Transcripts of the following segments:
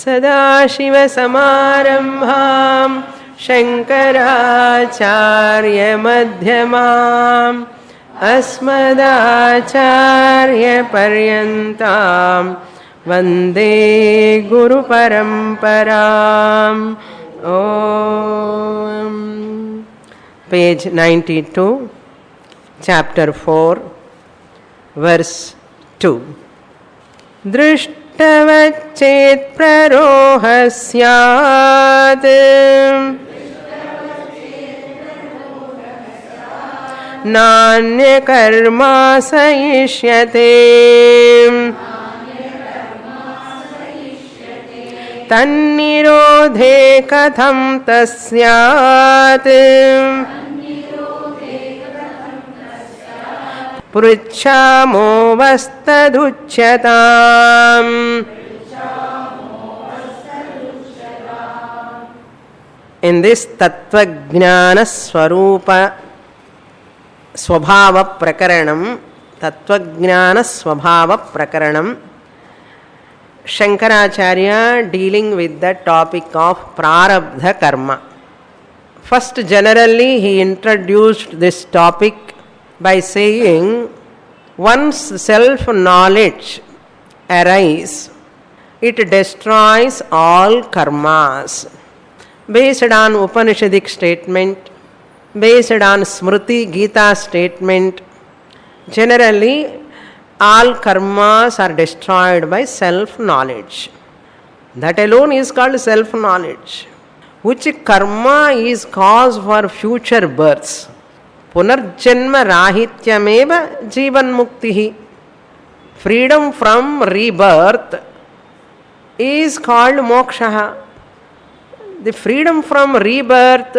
सदाशिवसमारम्भां शङ्कराचार्यमध्यमाम् अस्मदाचार्यपर्यन्तां वन्दे गुरुपरम्पराम्. ॐ पेज 92 chapter 4 verse 2. दृष्टवच्चेत् प्ररोहः स्यात् नान्यकर्मा सयिष्यते तन्निरोधे कथं तस्यात् पृच्छामो वस्तदुच्यताम्. In this Tattvajnana Swarupa Swabhava Prakaranam, Tattvajnana Swabhava Prakaranam, Shankaracharya dealing with the topic of Prarabdha Karma. First, generally he introduced this topic by saying once self-knowledge arises, it destroys all karmas. Based on Upanishadic statement, based on Smriti Gita statement, generally all karmas are destroyed by self-knowledge. That alone is called self-knowledge. Which karma is cause for future births? Punarjanma rahityameva jivan muktihi. Freedom from rebirth is called moksha. The freedom from rebirth,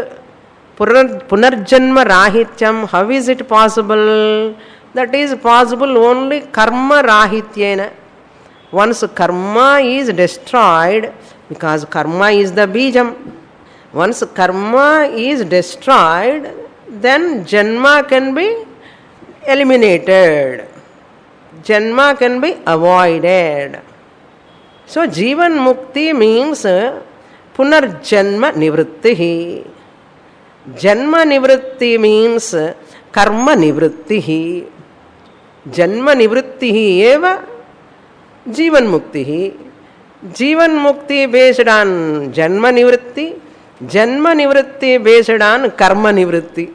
punarjanma rahityam, how is it possible? That is possible only karma rahityena. Once karma is destroyed, because karma is the bijam, once karma is destroyed, then janma can be eliminated, janma can be avoided. So jivan mukti means punarjanma nivrittihi. Janma nivritti means karma nivrittihi. Janma nivrittihi eva jivan muktihi. Jivan mukti based on janma nivritti, janma nivritti based on karma nivritti.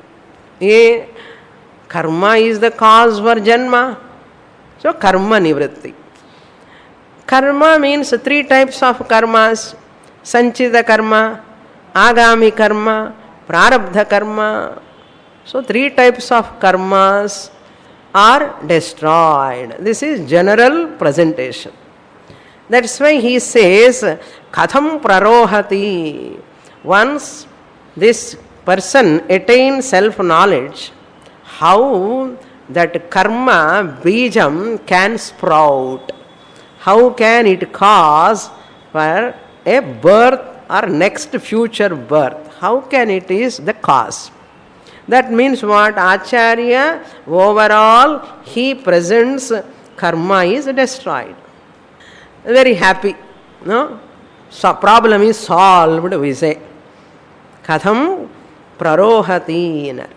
Karma is the cause for janma, so karma nivritti. Karma means three types of karmas: sanchita karma, agami karma, prarabdha karma. So three types of karmas are destroyed. This is general presentation. That's why he says katham prarohati. Once this person attains self-knowledge, how that karma bijam can sprout, how can it cause for a birth or next future birth, how can it is the cause. That means what? Acharya overall he presents karma is destroyed. Very happy, no? So problem is solved, we say. Katham prarohati.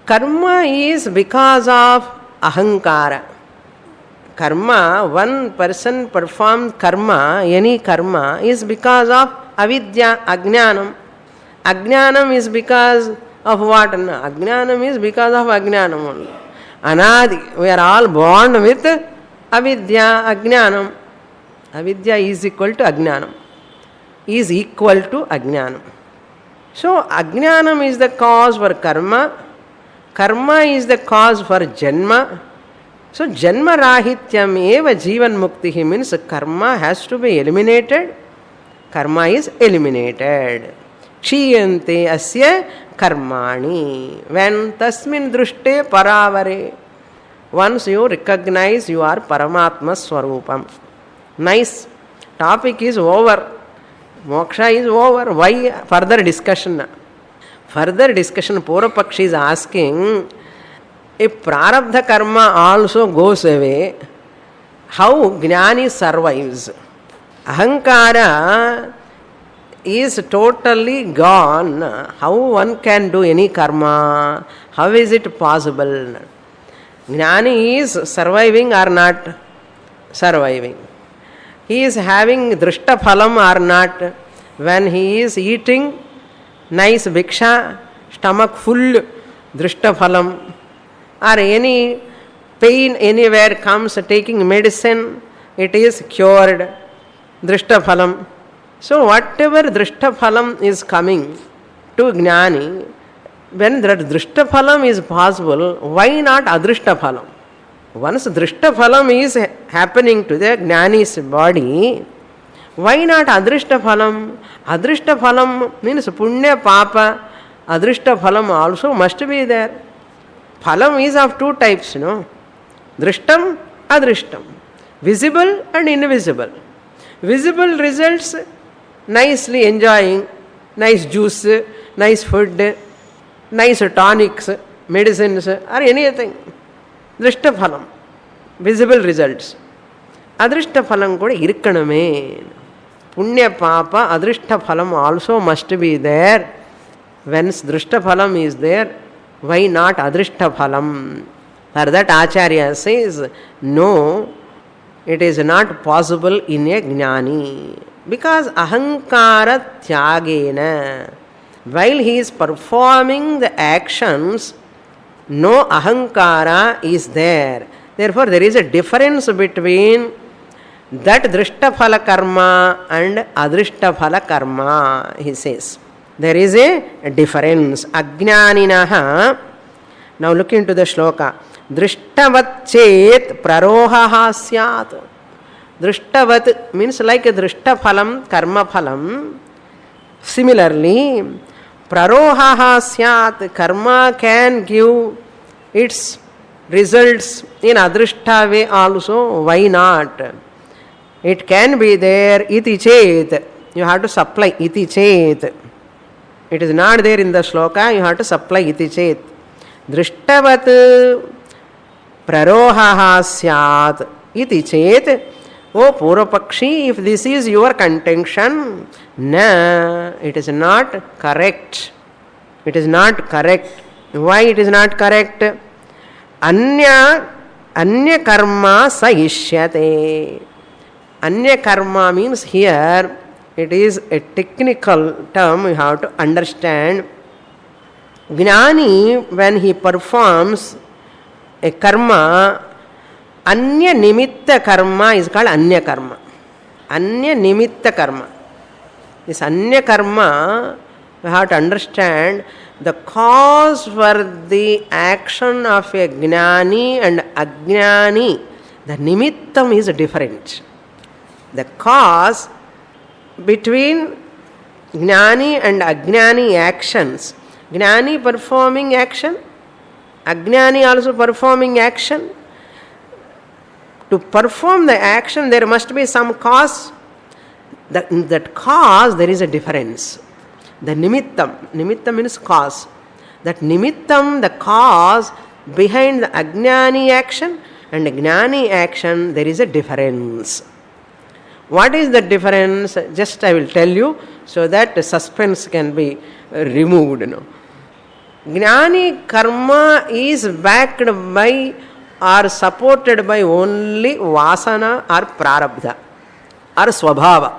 Karma is because of ahankara. Karma, one person performs karma, any karma, is because of avidya, ajnanam. Ajnanam is because of what? Ajnanam is because of ajnanam only. Anadi, we are all born with avidya, ajnanam. Avidya is equal to ajnanam. Is equal to ajnanam. So ajnanam is the cause for karma. Karma is the cause for janma. So janma rahityam eva jivan muktihi means karma has to be eliminated. Karma is eliminated. Kshiyante asya karmani. When tasmin drushte paravare. Once you recognize you are Paramatma Swarupam. Nice. Topic is over. Moksha is over. Why further discussion? Further discussion, Purapakshi is asking, if prarabdha karma also goes away, how Jnani survives? Ahankara is totally gone. How one can do any karma? How is it possible? Jnani is surviving or not surviving. He is having drishta phalam or not. When he is eating nice bhiksha, stomach full, drishta phalam, or any pain anywhere comes, taking medicine, it is cured, drishta phalam. So whatever drishta phalam is coming to jnani, when that drishta phalam is possible, why not adrishta phalam? Once drishta phalam is happening to the jnani's body, why not adrishta phalam? Adrishta phalam means punya papa, adrishta phalam also must be there. Phalam is of two types, no? Drishtam, adrishtam. Visible and invisible. Visible results, nicely enjoying, nice juice, nice food, nice tonics, medicines, or anything. Drishta phalam, visible results. Adrishta phalam kuda irkaname. Punya papa, adrishta phalam also must be there. Whence drishta phalam is there, why not adrishta phalam? For that Acharya says, no, it is not possible in a jnani. Because ahankara tyagena, while he is performing the actions, no ahankara is there. Therefore, there is a difference between that drishta phala karma and adrishta phala karma, he says. There is a difference. Ajnaninaha. Now look into the shloka. Drishtavat chet prarohaha syat. Drishtavat means like a drishta phalam, karma phalam. Similarly, prarohaha syat, karma can give its results in adrishta way also. Why not? It can be there. Iti chet. You have to supply iti chet. It is not there in the shloka. You have to supply iti chet. Drishtavat prarohaha syat iti chet. O Purvapakshi, if this is your contention, na, it is not correct. It is not correct. Why it is not correct? Anya karma saishyate. Anya karma means here, it is a technical term you have to understand. Jnani, when he performs a karma, anya nimitta karma is called anya karma. Anya nimitta karma. This anya karma, you have to understand the cause for the action of a jnani and ajnani. The nimittam is different. The cause between jnani and ajnani actions. Jnani performing action, ajnani also performing action. To perform the action, there must be some cause. That cause, there is a difference. The nimittam means cause. That nimittam, the cause behind the ajnani action and jnani action, there is a difference. What is the difference? Just I will tell you so that the suspense can be removed. Jnani karma is backed by or supported by only vasana or prarabdha or swabhava.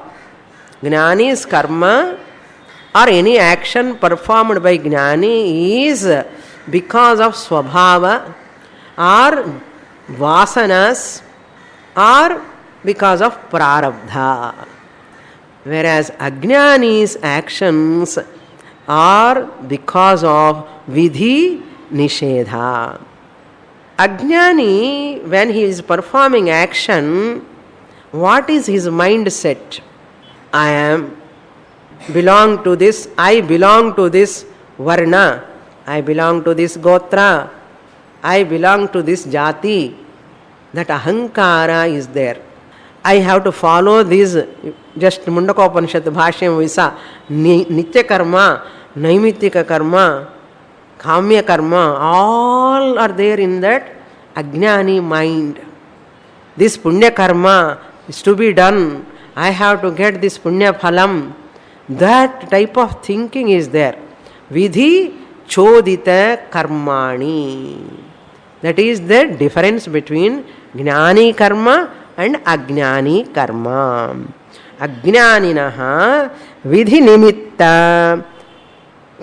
Jnani's karma or any action performed by jnani is because of swabhava or vasanas or because of prarabdha. Whereas ajnani's actions are because of vidhi nishedha. Ajnani, when he is performing action, what is his mindset? I belong to this varna, I belong to this gotra, I belong to this jati. That ahankara is there. I have to follow these, just Mundakopanishad Bhashyam Visa, Nitya karma, Naimittika karma, Kamya karma, all are there in that ajnani mind. This punya karma is to be done I have to get this punya phalam. That type of thinking is there. Vidhi chodita karmani. That is the difference between jnani karma and ajnani karma. Ajnaninaha vidhi nimitta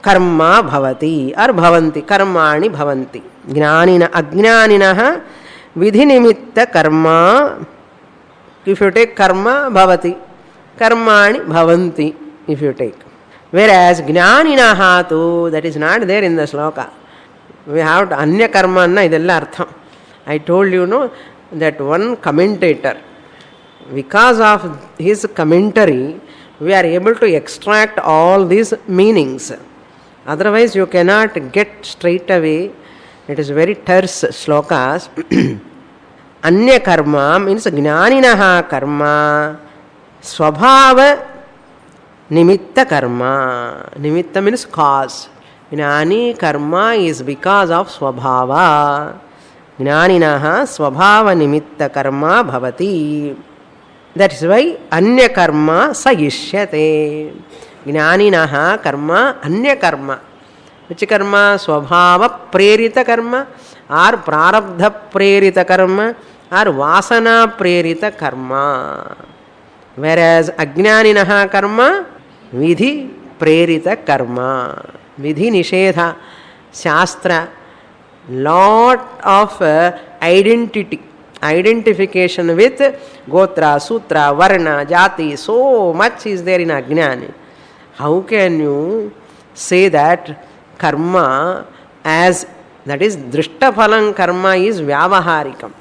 karma bhavati or bhavanti, karmani bhavanti. Ajnaninaha vidhi nimitta karma. If you take karma bhavati, karmani bhavanti. If you take. Whereas jnaninaha tu, that is not there in the sloka. We have to anya karma anna idella artham. I told you no that one commentator, because of his commentary, we are able to extract all these meanings. Otherwise you cannot get straight away. It is very terse slokas. Anya karma means jnaninaha karma swabhava nimitta karma. Nimitta means cause. Jnani karma is because of swabhava. Jnaninaha swabhava nimitta karma bhavati. That is why anya karma sayishyate. Jnaninaha karma anya karma. Which karma? Swabhava prerita karma or prarabdha prerita karma or vasana prerita karma. Whereas ajnaninaha karma vidhi prerita karma. Vidhi nishedha, shastra, lot of identification with gotra, sutra, varna, jati, so much is there in ajnani. How can you say that karma as, that is drishta phalam karma is vyavaharikam.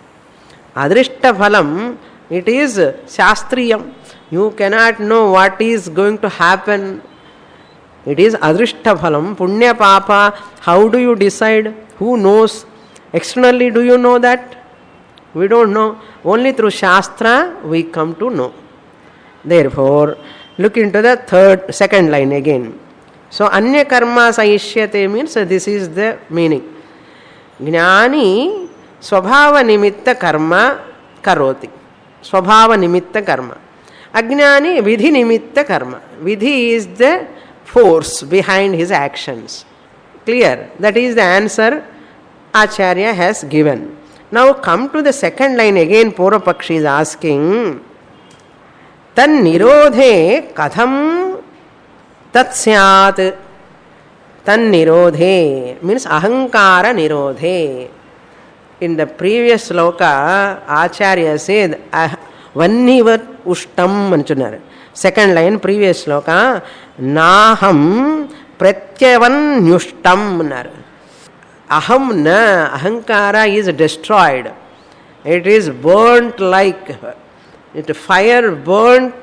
Adrishta phalam, it is shastriyam. You cannot know what is going to happen. It is adrishta phalam, punya papa. How do you decide? Who knows? Externally, do you know that? We don't know. Only through shastra we come to know. Therefore, look into the second line again. So, anya karma sayishyate means this is the meaning. Jnani swabhava nimitta karma karoti. Swabhava nimitta karma. Ajnani vidhi nimitta karma. Vidhi is the force behind his actions. Clear? That is the answer Acharya has given. Now come to the second line again. Purvapakshi is asking, tan nirodhe katham tat syat. Tan nirodhe means ahankara nirodhe. In the previous sloka, Acharya said vannivat ushtam anchunar. Second line, previous sloka, naham pratyavanyushtam nar. Aham na, ahankara is destroyed. It is burnt like fire burnt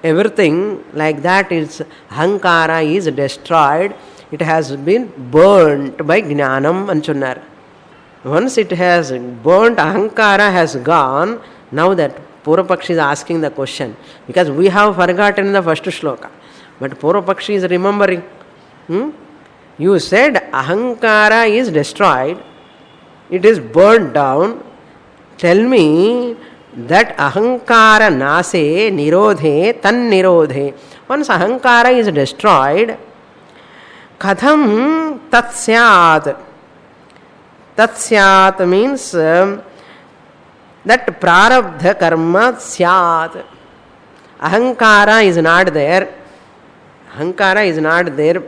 everything, like that is ahankara is destroyed. It has been burnt by jnanam anchunar. Once it has burnt, ahankara has gone. Now that Purvapakshi is asking the question, because we have forgotten the first shloka, but Purvapakshi is remembering. You said ahankara is destroyed, it is burnt down. Tell me that ahankara nase nirodhe tan nirodhe. Once ahankara is destroyed, katham tat syat. Tat syat means that prarabdha karma syat. Ahankara is not there. Ahankara is not there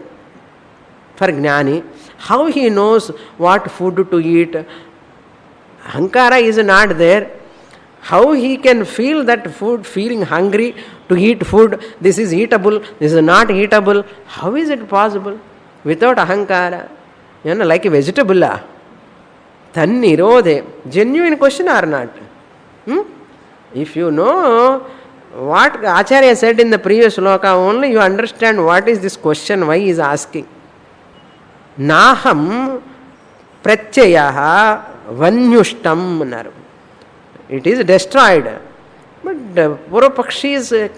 for jnani. How he knows what food to eat? Ahankara is not there. How he can feel that food, feeling hungry to eat food? This is eatable, this is not eatable. How is it possible without ahankara? You know, like a vegetable. Tan nirodhe. Genuine question or not? If you know what Acharya said in the previous sloka, only you understand what is this question, why he is asking. Naham pratyayaha vanyushtam nar. It is destroyed. But Purvapakshi is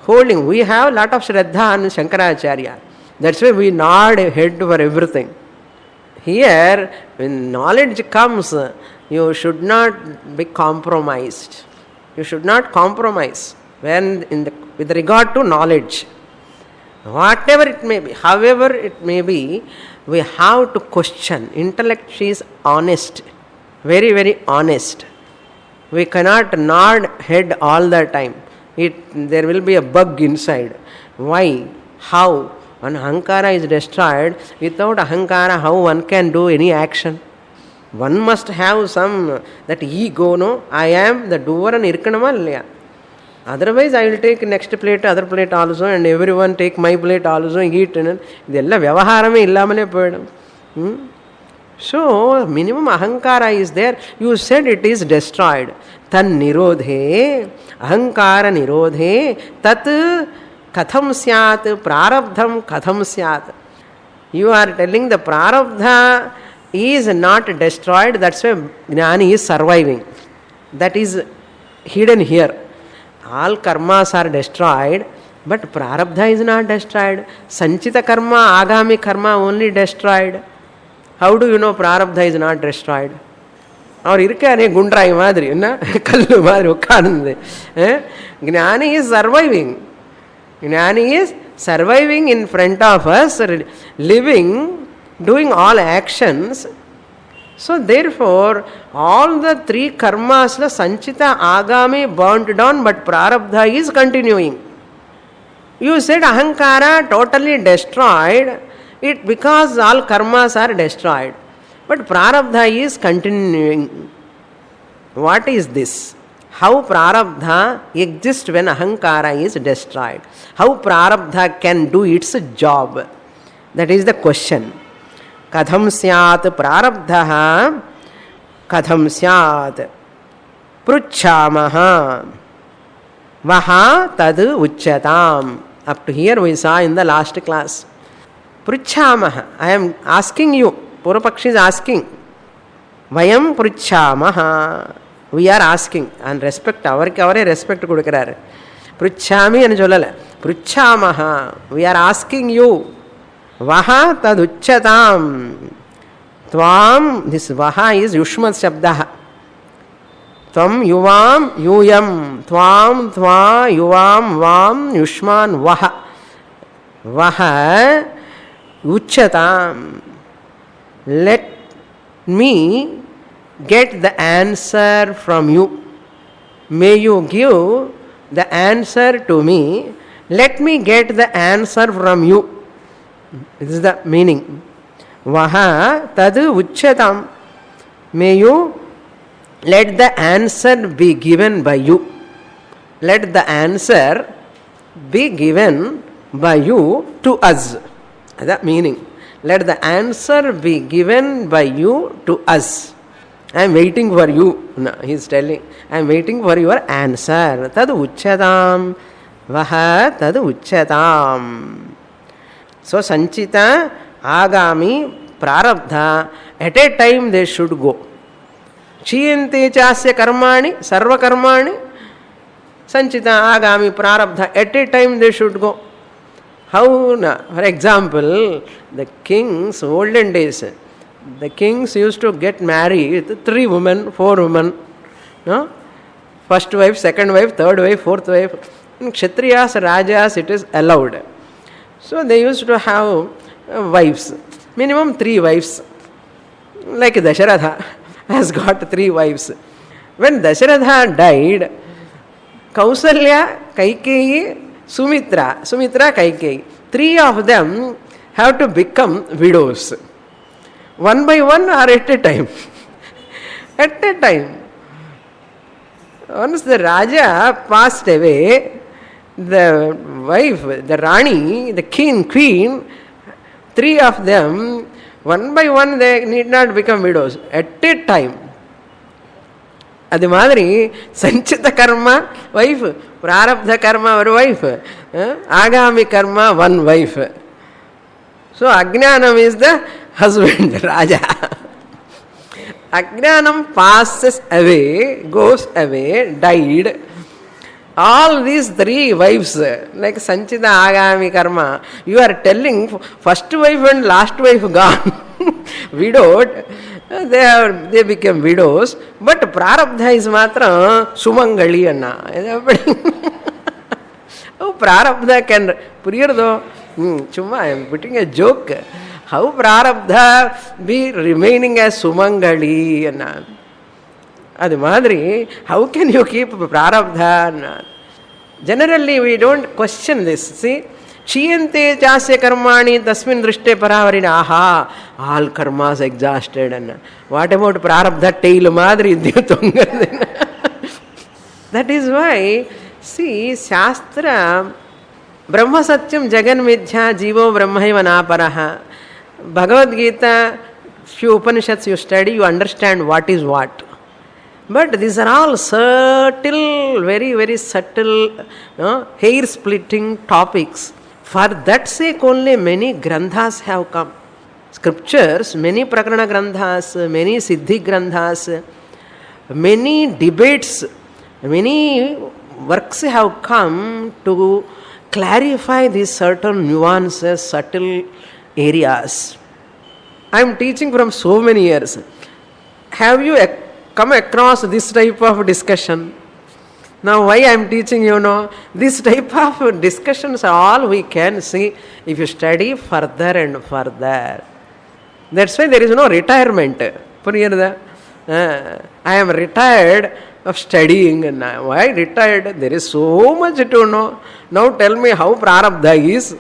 holding. We have a lot of Shraddha on Shankaracharya. That's why we nod head for everything. Here, when knowledge comes, you should not be compromised. You should not compromise. with regard to knowledge. Whatever it may be, however it may be, we have to question. Intellect is honest, very, very honest. We cannot nod head all the time. There will be a bug inside. Why? How? When ahankara is destroyed, without ahankara, how one can do any action? One must have some, that ego, no? I am the doer and irkanama illaya. Otherwise, I will take next plate, other plate also, and everyone take my plate also, eat. Idella vyavaharame illamane poyadam. So, minimum ahankara is there. You said it is destroyed. Tan nirodhe, ahankara nirodhe, tat katham syat, prarabdham katham syat. You are telling the prarabdha is not destroyed, that's why Jnani is surviving. That is hidden here. All karmas are destroyed, but prarabdha is not destroyed. Sanchita karma, agami karma only destroyed. How do you know prarabdha is not destroyed? Or irkane gundrai madri, na kallu madri ukkanunde. Jnani is surviving. Jnani is surviving in front of us, living, doing all actions. So therefore, all the three karmas, sanchita, agami, burnt down, but prarabdha is continuing. You said ahankara totally destroyed, it because all karmas are destroyed. But prarabdha is continuing. What is this? How prarabdha exists when ahankara is destroyed? How prarabdha can do its job? That is the question. Katham syat prarabdha, katham syat pruchhamaha, vaha tad uchyatam. Up to here we saw in the last class. Pruchhamaha, I am asking you, Purvapakshi is asking. Vayam pruchhamaha, we are asking. And respect, avarke respect kodukkarar. Pruchhami anu sollala. Pruchhamaha, we are asking you. Vaha tad uchyatam. Tvam, this vaha is yushmat shabdah. Tvam yuvam yuyam. Tvam tva yuvam vam yushman vaha. Vaha uchyatam. Let me get the answer from you. May you give the answer to me. Let me get the answer from you. This is the meaning. Vaha tadu uchyatam. May you let the answer be given by you. Let the answer be given by you to us. That meaning. Let the answer be given by you to us. I am waiting for you. No, he is telling, I am waiting for your answer. Tad uchyatam. Vaha tad uchyatam. So sanchita, agami, prarabdha, at a time they should go. Chiyante chasya karmani, sarva karmani, sanchita, agami, prarabdha, at a time they should go. How? For example, the kings, olden days, the kings used to get married with 3 women, 4 women. No? First wife, second wife, third wife, fourth wife. In Kshatriyas, Rajas, it is allowed. So they used to have wives, minimum 3 wives. Like Dasharatha has got 3 wives. When Dasharatha died, Kausalya, Kaikeyi, Sumitra, Kaikeyi, 3 of them have to become widows. One by one or at a time? At a time. Once the Raja passed away, the wife, the Rani, the king, queen, 3 of them, one by one they need not become widows. At a time. Adi madri, sanchita karma, wife, prarabdha karma, one wife, agami karma, one wife. So Ajnanam is the husband, Raja. Ajnanam passes away, goes away, died. All these 3 wives, like sanchita, agami karma, you are telling first wife and last wife gone, widowed. They became widows, but prarabdha is matra sumangali anna. How prarabdha can puriyardo? Chumma, I am putting a joke. How prarabdha be remaining as Sumangali? Adi madri, how can you keep prarabdha? Generally, we don't question this. See, Chiyante chasya karmani tasmin drishte paravarina. Aha, all karmas exhausted. What about prarabdha tail madri? That is why, see, Shastra, Brahma Satyam Jagan Midhya Jivo Brahmaiva Naparaha. Bhagavad Gita, few Upanishads you study, you understand what is what. But these are all subtle, very, very subtle, hair-splitting topics. For that sake only many granthas have come. Scriptures, many prakarana granthas, many siddhi granthas, many debates, many works have come to clarify these certain nuances, subtle areas. I am teaching from so many years. Have you come across this type of discussion? Now why I am teaching this type of discussions are all we can see if you study further and further. That's why there is no retirement. I am retired of studying. Why retired? There is so much to know. Now tell me how prarabdha is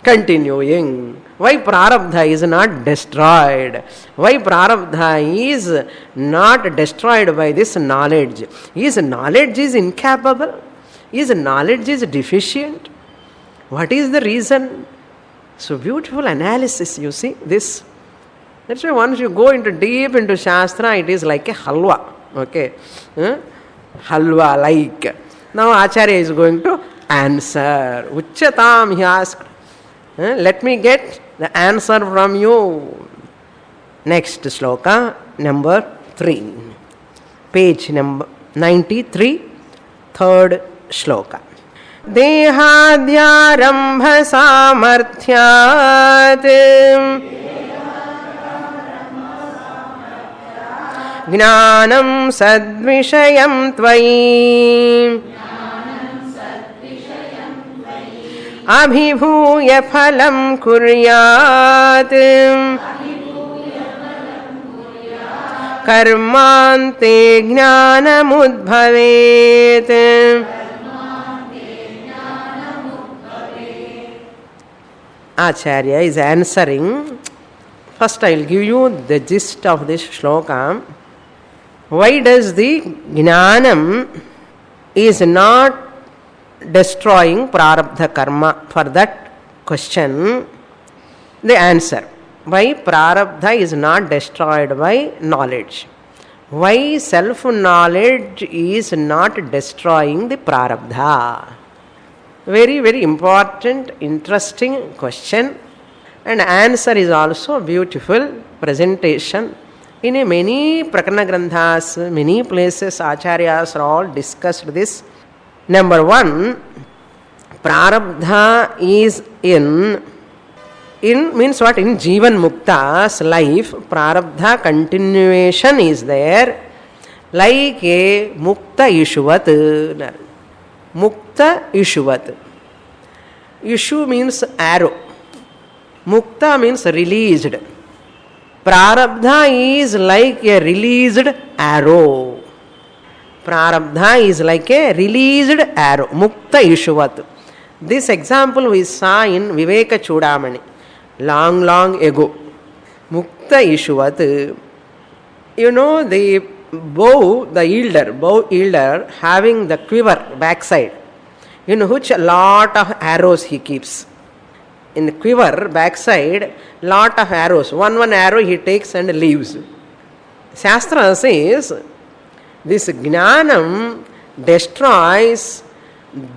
continuing. Why prarabdha is not destroyed? Why prarabdha is not destroyed by this knowledge? Is knowledge is incapable? Is knowledge is deficient? What is the reason? So beautiful analysis, you see this. That's why once you go deep into Shastra, it is like a halwa. Okay, halwa like. Now Acharya is going to answer. Uchatam, he asked. Let me get the answer from you. Next sloka, number 3. Page number 93, third shloka. Dehadyarambha samarthyat Gnanam sadvishayam tvayi Abhibhuya phalam kuryat Karmante gnanam udbhavet. Acharya is answering. First I will give you the gist of this shloka. Why does the gnanam is not destroying prarabdha karma? For that question, the answer. Why prarabdha is not destroyed by knowledge? Why self-knowledge is not destroying the prarabdha? Very, very important, interesting question. And answer is also beautiful presentation. In many prakarana granthas, many places, acharyas are all discussed this. Number 1, prarabdha is in means what? In Jivan Mukta's life, prarabdha continuation is there, like a Mukta Ishuvat. Mukta Ishuvat. Ishu means arrow. Mukta means released. Prarabdha is like a released arrow. Prarabdha is like a released arrow. Mukta Ishuvat. This example we saw in Viveka Chudamani long, long ago. Mukta Ishuvat. You know the bow yielder having the quiver backside, in which a lot of arrows he keeps. In the quiver backside, lot of arrows. One arrow he takes and leaves. Shastra says, this gnanam destroys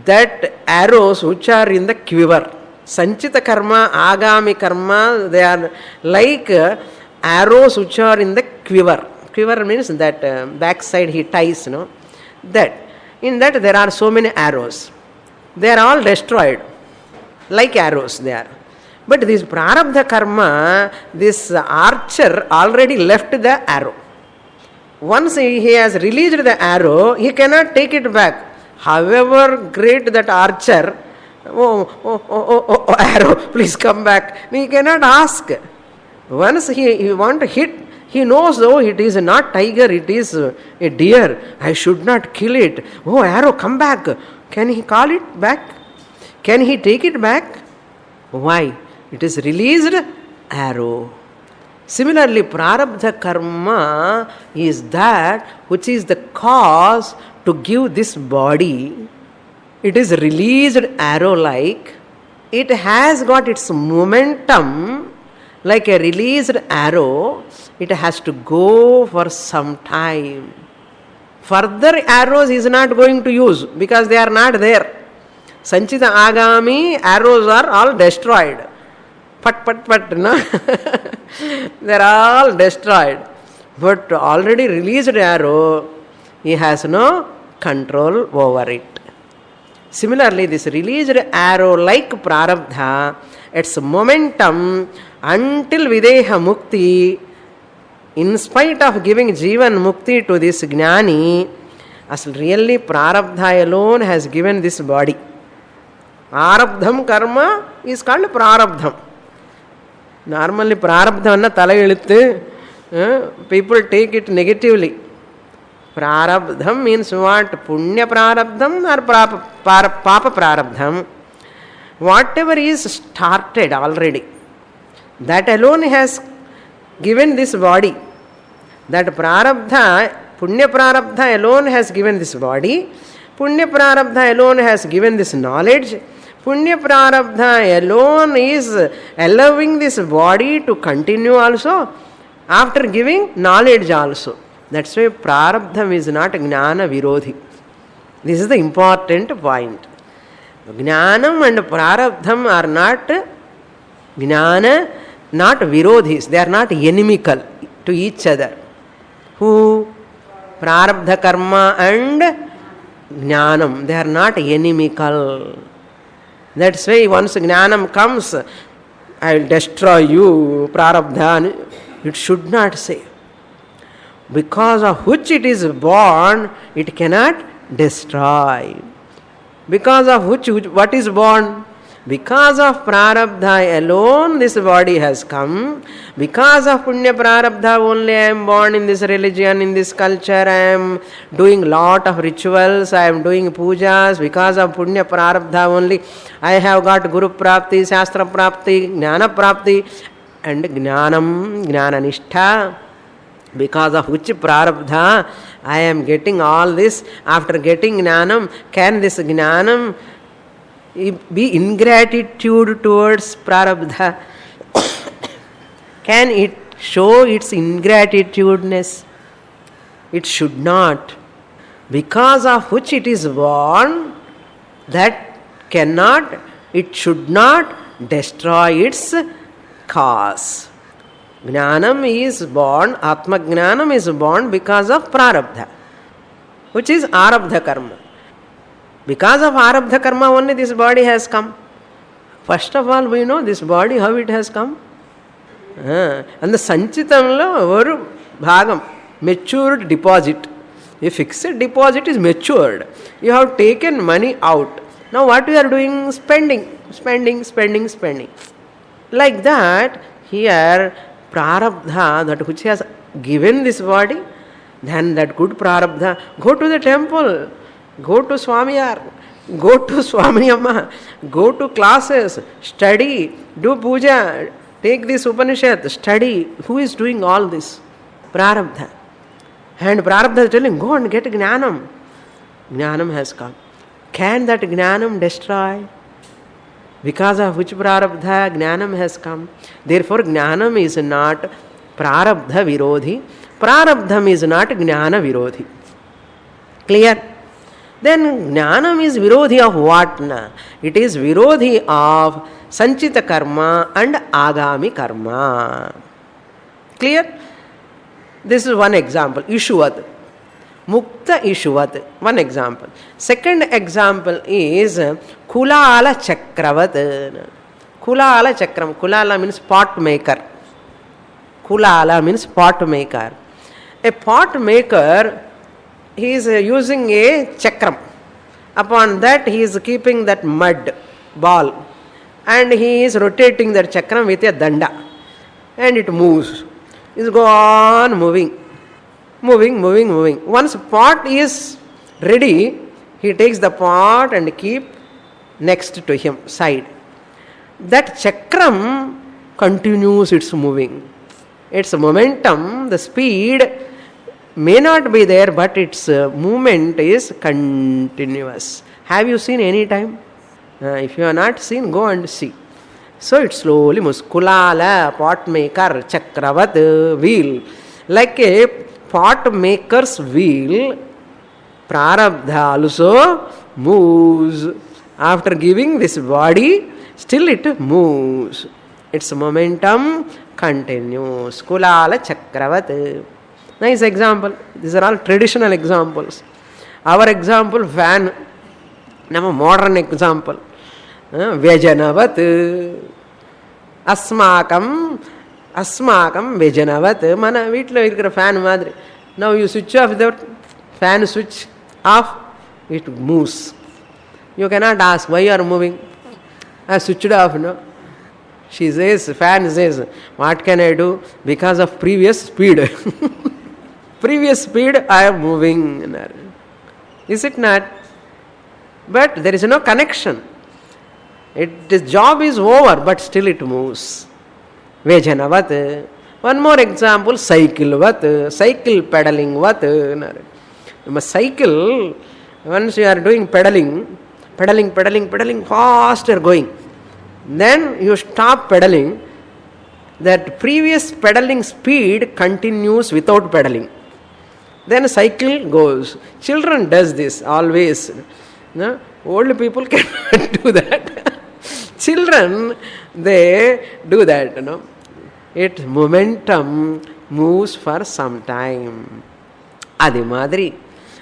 that arrows which are in the quiver. Sanchita karma, agami karma, they are like arrows which are in the quiver. Quiver means that backside he ties, that. In that there are so many arrows. They are all destroyed. Like arrows they are. But this prarabdha karma, this archer already left the arrow. Once he has released the arrow, he cannot take it back. However great that archer, oh, arrow, please come back. He cannot ask. Once he want to hit, he knows, oh, it is not tiger, it is a deer. I should not kill it. Oh, arrow, come back. Can he call it back? Can he take it back? Why? It is released arrow. Similarly, prarabdha karma is that which is the cause to give this body. It is released arrow-like. It has got its momentum like a released arrow. It has to go for some time. Further arrows is not going to use because they are not there. Sanchita agami arrows are all destroyed. Pat, no? They are all destroyed. But already released arrow, he has no control over it. Similarly, this released arrow like prarabdha, its momentum until videha mukti, in spite of giving jivan mukti to this jnani, as really prarabdha alone has given this body. Arabdham karma is called prarabdham. Normally prarabdha tala elittu, people take it negatively. Prarabdham means what? Punya prarabdham or papa prarabdham. Whatever is started already, that alone has given this body. That prarabdha, punya prarabdha alone has given this body. Punya prarabdha alone has given this knowledge. Punya prarabdha alone is allowing this body to continue also after giving knowledge also. That's why prarabdham is not jnana virodhi. This is the important point. Jnanam and prarabdham are not jnana, not virodhis. They are not inimical to each other. Who? Prarabdha karma and jnanam. They are not inimical. That's why once jnanam comes, I will destroy you, prarabdha. It should not say. Because of which it is born, it cannot destroy. Because of which, what is born? Because of prarabdha alone this body has come. Because of punya prarabdha only I am born in this religion, in this culture. I am doing lot of rituals. I am doing pujas. Because of punya prarabdha only I have got guru prapti, shastra prapti, jnana prapti and jnanam, jnana nishtha. Because of which prarabdha I am getting all this. After getting jnanam, can this jnanam be ingratitude towards prarabdha? Can it show its ingratitudeness? It should not. Because of which it is born, that cannot, it should not destroy its cause. Jnanam is born, Atma Jnanam is born because of prarabdha, which is arabdha karma. Because of arabdha karma only this body has come. First of all, we know this body, how it has come. And the sanchitamlo varu bhagam, matured deposit. A fixed deposit is matured. You have taken money out. Now what you are doing? Spending. Like that, here prarabdha, that which has given this body, then that good prarabdha, go to the temple, go to Swamiyar, go to Swami Amma, go to classes, study, do puja, take this Upanishad, study. Who is doing all this? Prarabdha. And prarabdha is telling, go and get jnanam. Jnanam has come. Can that jnanam destroy? Because of which prarabdha jnanam has come. Therefore jnanam is not prarabdha virodhi. Prarabdham is not jnana virodhi. Clear? Then jnanam is virodhi of what? Na? It is virodhi of sanchita karma and agami karma. Clear? This is one example. Ishuvat. Mukta Ishuvat. One example. Second example is Kulala Chakravat. Kulala Chakram. Kulala means pot maker. Kulala means pot maker. A pot maker, he is using a chakram. Upon that he is keeping that mud ball and he is rotating that chakram with a danda and it moves. It goes on moving. Once pot is ready, he takes the pot and keep next to him, side. That chakram continues its moving. Its momentum, the speed may not be there, but its movement is continuous. Have you seen any time? If you have not seen, go and see. So it slowly moves. Kulala, pot maker, chakravat, wheel. Like a pot maker's wheel, prarabdha also moves. After giving this body, still it moves. Its momentum continues. Kulala chakravat. Nice example. These are all traditional examples. Our example, fan. Now modern example. Vyajanavat. Asmakam Vyajanavat. Mana veetlo irukra fan madri. Now you switch off the fan switch off, it moves. You cannot ask why you are moving. I switched off, no. She says, fan says, what can I do? Because of previous speed. Previous speed, I am moving. Is it not? But there is no connection. The job is over, but still it moves. Vejanavat. One more example, cycle-vat, cycle pedaling-vat. You cycle, once you are doing pedaling, fast you are going. Then you stop pedaling, that previous pedaling speed continues without pedaling. Then cycle goes. Children does this always. No? Old people cannot do that. Children, they do that. No? Its momentum moves for some time. Adi madri.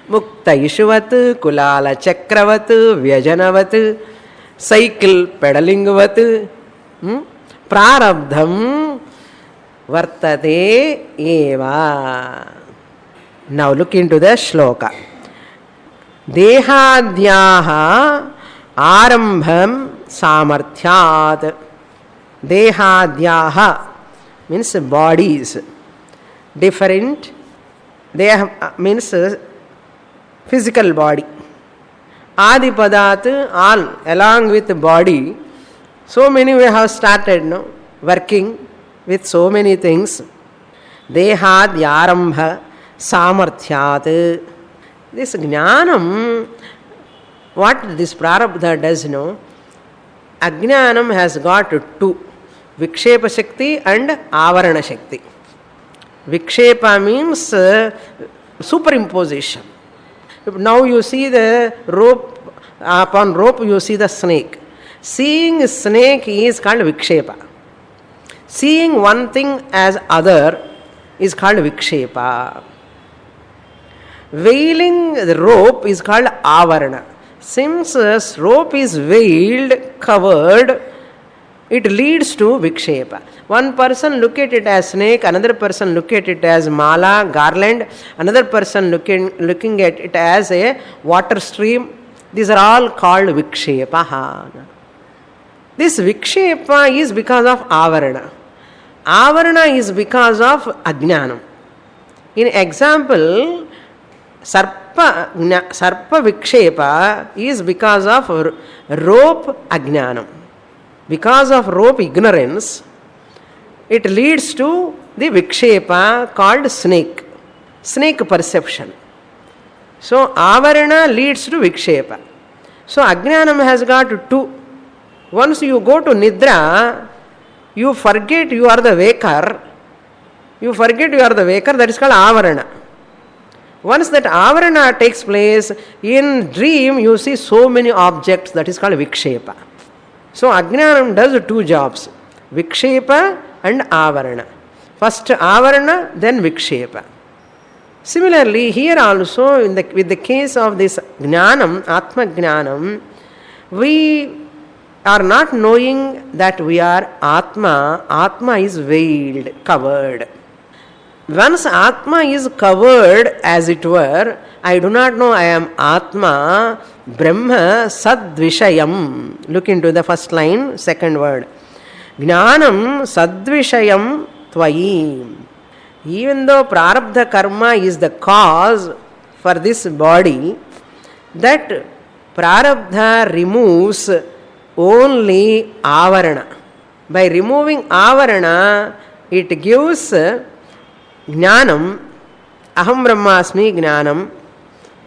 Mukta ishuvat, kulala chakravat, vyajanavat, cycle pedaling-vat, prarabdham vartate eva. Now look into the shloka. Dehadhyaha arambham samarthyat. Dehadhyaha means bodies. Different. Deha means physical body. Adipadat, all along with the body. So many we have started, no? Working with so many things. Dehadhyarambha samarthyat. This jnanam, what this prarabdha does, no? Ajnanam has got two. Vikshepa Shakti and Avarana Shakti. Vikshepa means superimposition. Now you see the rope, upon rope you see the snake. Seeing snake is called Vikshepa. Seeing one thing as other is called Vikshepa. Veiling the rope is called Avarana. Since rope is veiled, covered, it leads to Vikshepa. One person look at it as snake, another person look at it as mala, garland, another person looking at it as a water stream. These are all called Vikshepa. This Vikshepa is because of Avarana. Avarana is because of Ajnanam. In example, Sarpa Vikshepa is because of rope Ajnanam. Because of rope ignorance, it leads to the Vikshepa called snake. Snake perception. So, Avarana leads to Vikshepa. So, Ajnanam has got two. Once you go to Nidra, you forget you are the waker. That is called Avarana. Once that Avarana takes place, in dream you see so many objects, that is called Vikshepa. So Ajnanam does two jobs, Vikshepa and Avarana. First Avarana, then Vikshepa. Similarly, here also with the case of this Jnanam, Atma Jnanam, we are not knowing that we are Atma. Atma is veiled, covered. Once Atma is covered, as it were, I do not know I am Atma, Brahma Sadvishayam. Look into the first line, second word. Jnanam Sadvishayam Tvayi. Even though Prarabdha Karma is the cause for this body, that Prarabdha removes only Avarana. By removing Avarana, it gives Jnanam, Aham Brahmasmi Jnanam,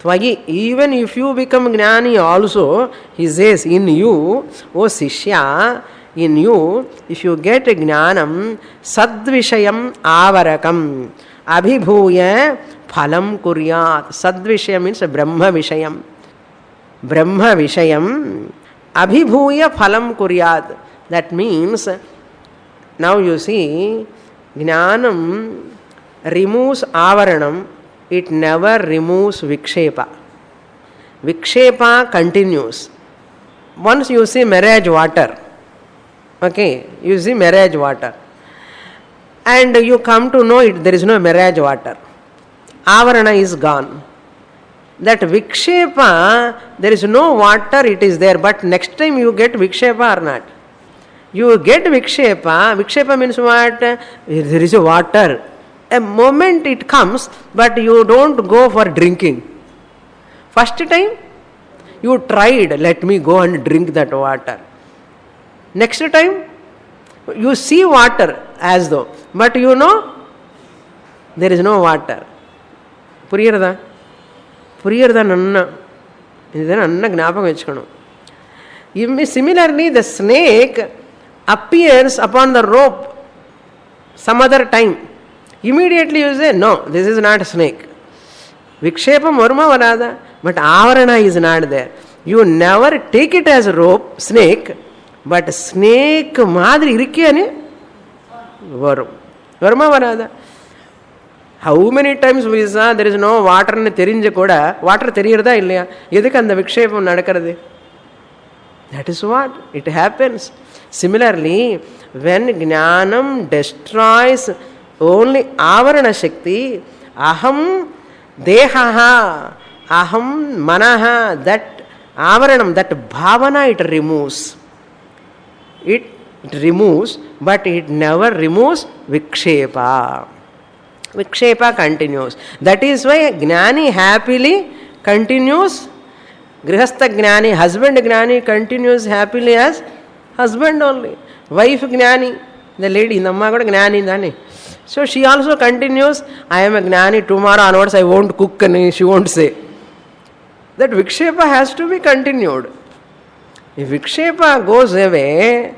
Tvayi. Even if you become Jnani also, he says, in you, O Sishya, in you, if you get Jnanam, Sadvishayam Avarakam, Abhibhuya Phalam Kuryat. Sadvishaya means Brahma Vishayam. Brahma Vishayam, Abhibhuya Phalam Kuryat. That means, now you see, Jnanam removes Avaranam, it never removes Vikshepa. Vikshepa continues. Once you see marriage water, okay, you see marriage water, and you come to know it, there is no marriage water. Avarana is gone. That Vikshepa, there is no water, it is there, but next time you get Vikshepa or not? You get Vikshepa. Vikshepa means what? There is a water. A moment it comes, but you don't go for drinking. First time, you tried, let me go and drink that water. Next time, you see water as though, but you know, there is no water. Puriyarada? Puriyarada nanna. Idana nanna gnapakam vechukonu. Similarly, the snake appears upon the rope some other time. Immediately you say, no, this is not a snake. Vikshepam varma varada, but avarana is not there. You never take it as a rope, snake, but snake madri irikkyane varum. Varma varada. How many times we saw there is no water in therinja koda, water theriyarda illaya? Edhukku andha vikshepam nadakkuradhu? That is what it happens. Similarly, when Jnanam destroys only Avarana Shakti, Aham Dehaha, Aham Manaha, that Avaranam, that Bhavana it removes. It removes, but it never removes Vikshepa. Vikshepa continues. That is why Jnani happily continues. Grihastha Jnani, husband Jnani continues happily as husband only. Wife Jnani, the lady, Namma got Jnani Dani. So she also continues, I am a Jnani, tomorrow onwards I won't cook, and she won't say. That Vikshepa has to be continued. If Vikshepa goes away,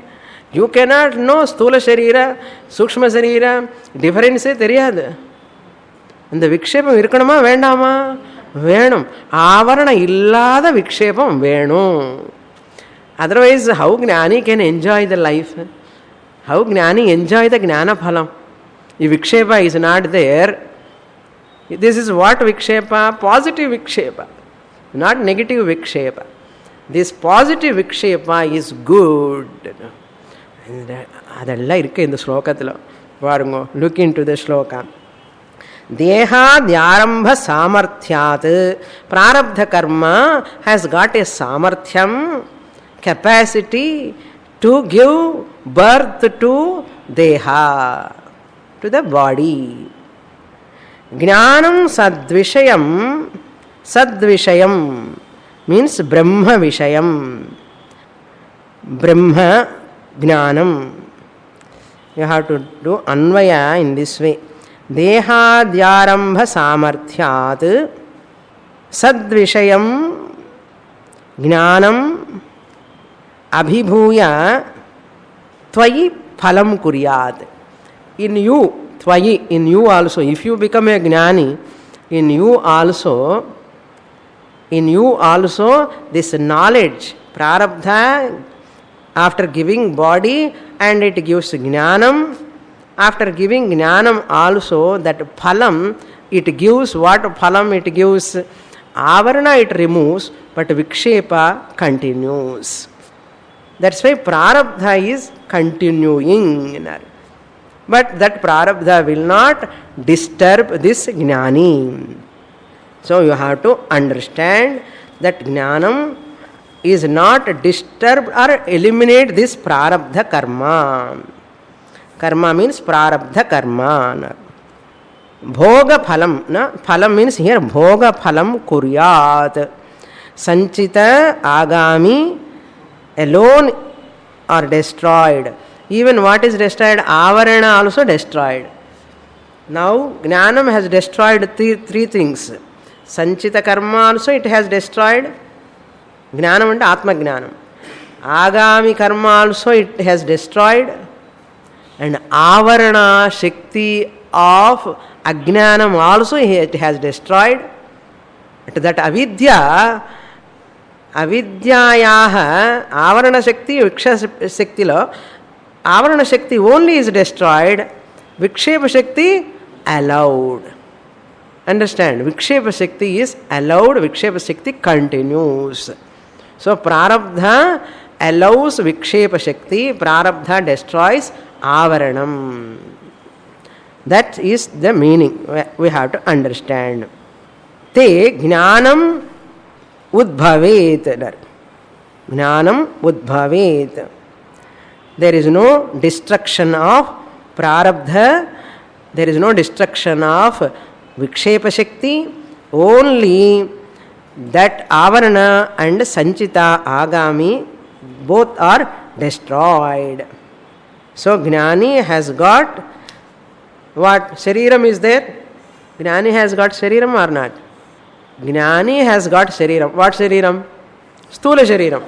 you cannot know Sthula Sharira, Sukshma Sharira, difference theriyadu. And the Vikshepam irkanama vendama? Venum. Avarana illada Vikshepam venum. Otherwise, how Jnani can enjoy the life? How Jnani enjoy the Jnana Phalam? If Vikshepa is not there, this is what Vikshepa? Positive Vikshepa, not negative Vikshepa. This positive Vikshepa is good. Adella irukku in the shlokathila. Varungo, look into the shloka. Deha Dyarambha Samarthyat. Prarabdha Karma has got a Samarthyam, capacity to give birth to Deha, to the body. Jnanam Sadvishayam. Sadvishayam means Brahma Vishayam. Brahma Jnanam. You have to do Anvaya in this way. Dehadyarambha Samarthyat Sadvishayam Jnanam Abhibhuya Tvayi Phalam Kuryat. In you, Tvayi, in you also, if you become a Jnani, in you also, this knowledge, Prarabdha, after giving body, and it gives Jnanam. After giving Jnanam also, that Phalam, it gives what Phalam? It gives Avarana, it removes, but Vikshepa continues. That's why Prarabdha is continuing. but that prarabdha will not disturb this jnani. So you have to understand that jnanam is not disturb or eliminate this prarabdha karma. Karma means prarabdha karma. Bhoga phalam. Na? Phalam means here bhoga phalam kuryat. Sanchita agami alone are destroyed. Even what is destroyed? Avarana also destroyed. Now jnanam has destroyed three things. Sanchita karma also it has destroyed. Jnanam and Atma Jnanam. Agami karma also it has destroyed. And Avarana Shakti of Ajnanam also it has destroyed. That avidya, avidyayaha, Avarana Shakti, Viksha Shakti lo, Avarana Shakti only is destroyed, Vikshepa Shakti allowed. Understand? Vikshepa Shakti is allowed, Vikshepa Shakti continues. So Prarabdha allows Vikshepa Shakti, Prarabdha destroys Avaranam. That is the meaning we have to understand. Te jnanam udbhavet. Jnanam udbhavet. There is no destruction of Prarabdha, there is no destruction of Vikshepa Shakti, only that Avarana and Sanchita Agami both are destroyed. So Jnani has got what? Shariram is there? Jnani has got Shariram or not? Jnani has got Shariram. What Shariram? Stula Shariram.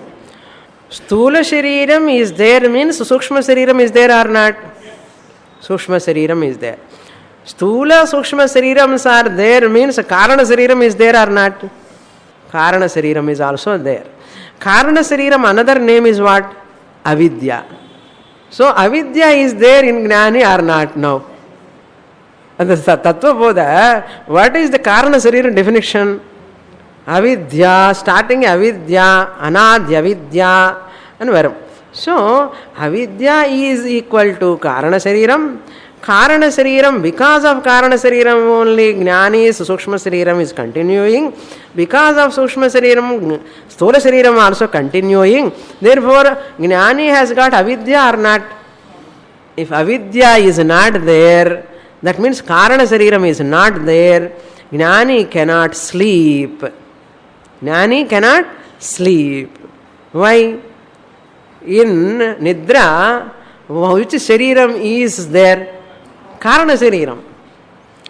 Stula Shariram is there means Sukshma Shariram is there or not? Sukshma Shariram is there. Stula Sukshma Sharirams are there means Karana Shariram is there or not? Karana Shariram is also there. Karana Shariram, another name is what? Avidya. So avidya is there in Jnani or not now? And the Tattva Bodha, what is the Karana Shariram definition? Avidya, starting avidya, anadya vidya, and varam. So avidya is equal to Karana Shariram. Karana Shariram, because of Karana Shariram only Jnani's Sukshma Shariram is continuing. Because of Sukshma Shariram, Stula Shariram also continuing. Therefore, Jnani has got avidya or not? If avidya is not there, that means Karana Shariram is not there. Jnani cannot sleep. Jnani cannot sleep. Why? In Nidra, which Shariram is there? Karana Shariram.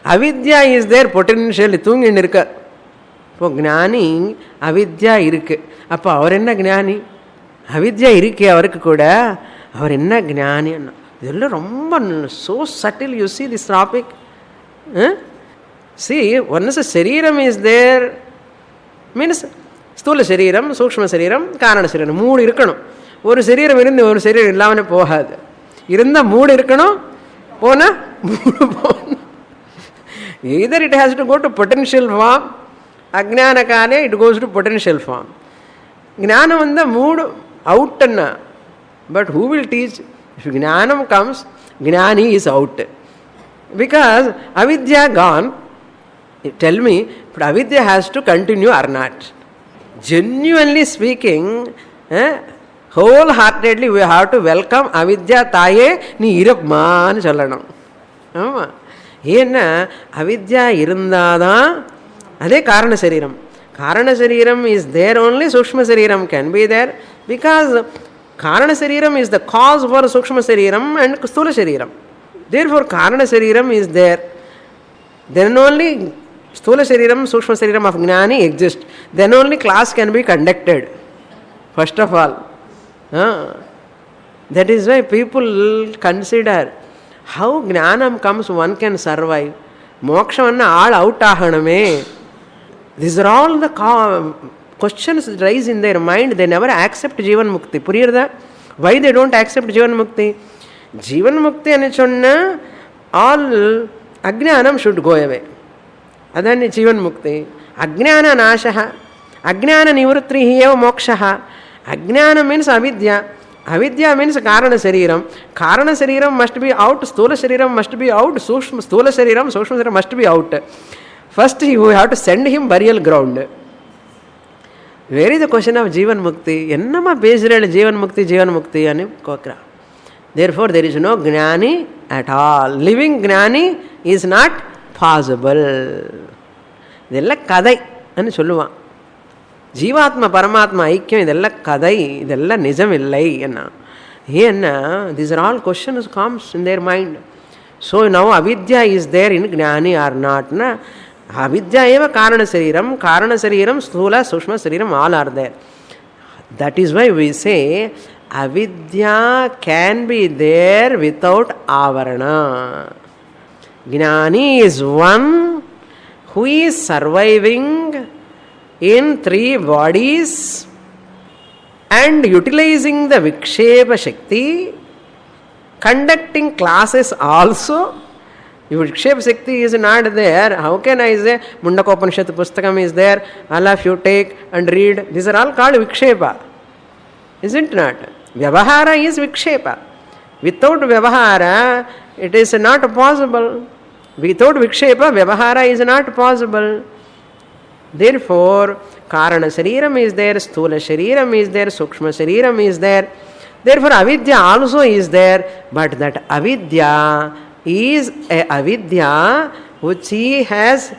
Avidya is there potentially. Thungin irukka. இப்போ ஞானி அவித்யா இருக்கு. அப்போ அவர் என்ன ஞானி? அவித்யா இருக்கு அவருக்கு கூட. அவர் என்ன ஞானி? இதெல்லாம் ரொம்ப so subtle. You see this topic? See, once a Shariram is there, means Stula Shariram, Sukshma Shariram, Karana Shariram. மூணு இருக்கணும். ஒரு சரீரம் இருந்து ஒரு சரீரம் இல்லாமலே போகாது. இருந்தால் மூணு இருக்கணும், போனால் மூணு போகணும். Either it has to go to potential form, அஜ்ஞான காலே it goes to potential form. ஞானம் வந்தால் மூடு அவுட்டுன்னா. But who will teach? If ஞானம் comes, ஞானி is out. Because avidya gone, tell me, but avidya has to continue or not? Genuinely speaking, wholeheartedly we have to welcome avidya தாயே நீ இருப்பான்னு சொல்லணும். ஆமாம், ஏன்னா அவித்யா இருந்தாதான் அதே காரண சரீரம். காரண சரீரம் இஸ் தேர் only சூக்ஷ்ம சரீரம் can be there, because காரண சரீரம் is the cause for சூக்ஷ்ம சரீரம் and ஸ்தூல சரீரம். Therefore karana shariram is there. Then only stula shariram, sukshma shariram of jnani exist. Then only class can be conducted. First of all, that is why people consider how jnanam comes, one can survive. Mokshavanna all out ahaname. These are all the questions rise in their mind. They never accept jivan mukti. Puriyarda? Why they don't accept jivan mukti? Jivan mukti anichonna all ajnanam should go away. Adani jivan mukti. Ajnana nashaha. Ajnana nivritrihi eva mokshaha. Ajnana means avidya. Avidya means Karana Shariram. Karana Shariram must be out, Sthula Shariram must be out, Sthula Shariram, Sukshma Shariram must be out. First you have to send him burial ground. Where is the question of Jivan Mukti? Ennama based Jivan Mukti ani kokra. Therefore there is no Gnani at all. Living Gnani is not possible. ಇದೆಲ್ಲ ಕದೈ ಅಂತ சொல்லுவான். ಜೀವಾತ್ಮ ಪರಮಾತ್ಮ ಐಕ್ಯಂ ಇದೆಲ್ಲ ಕದೈ, ಇದೆಲ್ಲ ನಿಜಮಿಲ್ಲೈ ಅನ್ನ. ಏನ these are all questions comes in their mind. So now avidya is there in ಜ್ಞಾನಿ or not na. avidya eva karana shariram sthula sushma shariram all are there. That is why we say avidya can be there without avarana. Gnani is one who is surviving in 3 bodies and utilizing the Vikshepa Shakti, conducting classes also. If Vikshepa Shakti is not there, how can I say Mundakopanishad Pustakam is there, all of you take and read? These are all called Vikshepa, isn't it not? Vyavahara is Vikshepa. Without Vyavahara, it is not possible. Without Vikshepa, Vyavahara is not possible. Therefore, Karana Shariram is there, Sthula Shariram is there, Sukshma Shariram is there. Therefore, Avidya also is there. But that Avidya is a Avidya which he has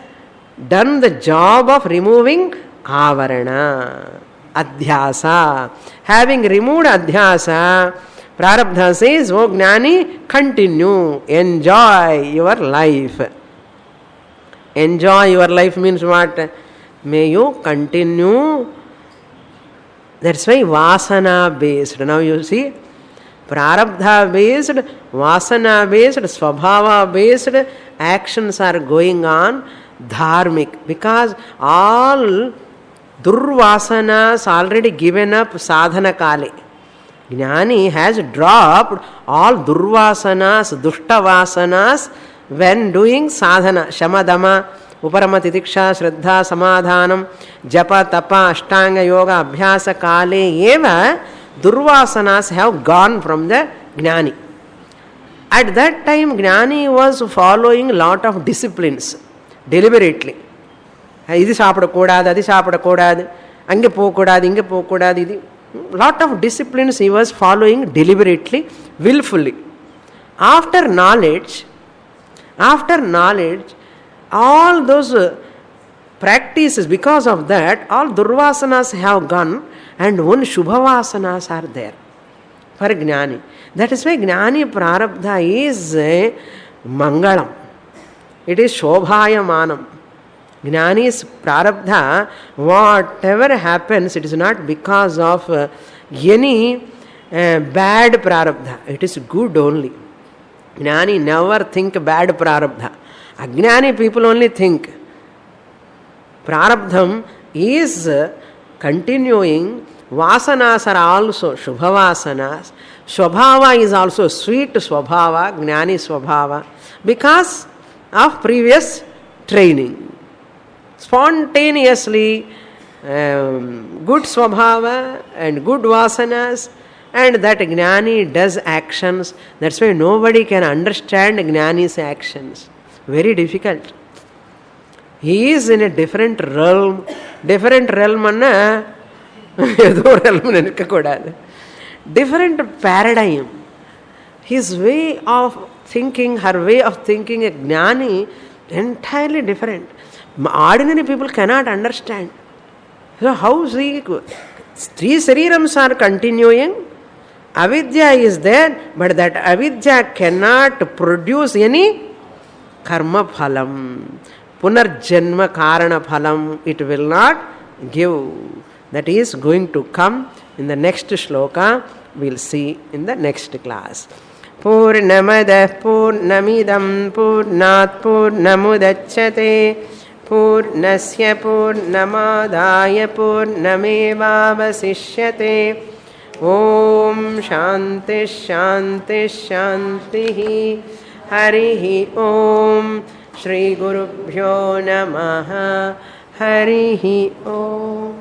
done the job of removing Avarana, Adhyasa. Having removed Adhyasa, Prarabdha says, oh Gnani, continue, enjoy your life. Enjoy your life means what? May you continue. That's why Vasana based. Now you see, Prarabdha based, Vasana based, Swabhava based actions are going on, dharmic. Because all Durvasanas already given up sadhana kali. Gnani has dropped all Durvasanas, Dushtavasanas when doing sadhana, Shamadama, Uparama Titiksha, Shraddha, Samadhanam, Japa, Tapa, Ashtanga, Yoga, Abhyasa, Kale, eva Durvasanas have gone from the Gnani. At that time, Gnani was following lot of disciplines deliberately. Idi saapadakodadu, adi saapadakodadu, ange pokodadu, inge pokodadu, idi. Lot of disciplines he was following deliberately, willfully. After knowledge, all those practices, because of that, all Durvasanas have gone and only Shubhavasanas are there for Gnani. That is why Gnani Prarabdha is Mangalam. It is Shobhayamanam. Gnani's Prarabdha, whatever happens, it is not because of any bad Prarabdha. It is good only. Gnani never think bad Prarabdha. Agnani people only think. Prarabdham is continuing. Vasanas are also Shubhavasanas. Swabhava is also sweet Swabhava, Gnani Swabhava, because of previous training. Spontaneously good Swabhava and good Vasanas, and that Gnani does actions. That's why nobody can understand Gnani's actions. Very difficult. He is in a different realm. Different realm anna edo realm nenakkodadu. Different paradigm. His way of thinking, her way of thinking, a Gnani, entirely different. Ordinary people cannot understand. So how three sarirams are continuing? Avidya is there, but that avidya cannot produce any karma phalam. Punarjanma karana phalam it will not give. That is going to come in the next shloka. We'll see in the next class. Purnamadah purnamidam purnat purnamudachyate purnasya purnamadaya purnamevavasishyate. Om Shanti Shanti Shanti. Harihi Om. Shri Gurubhyo Namaha. Harihi Om.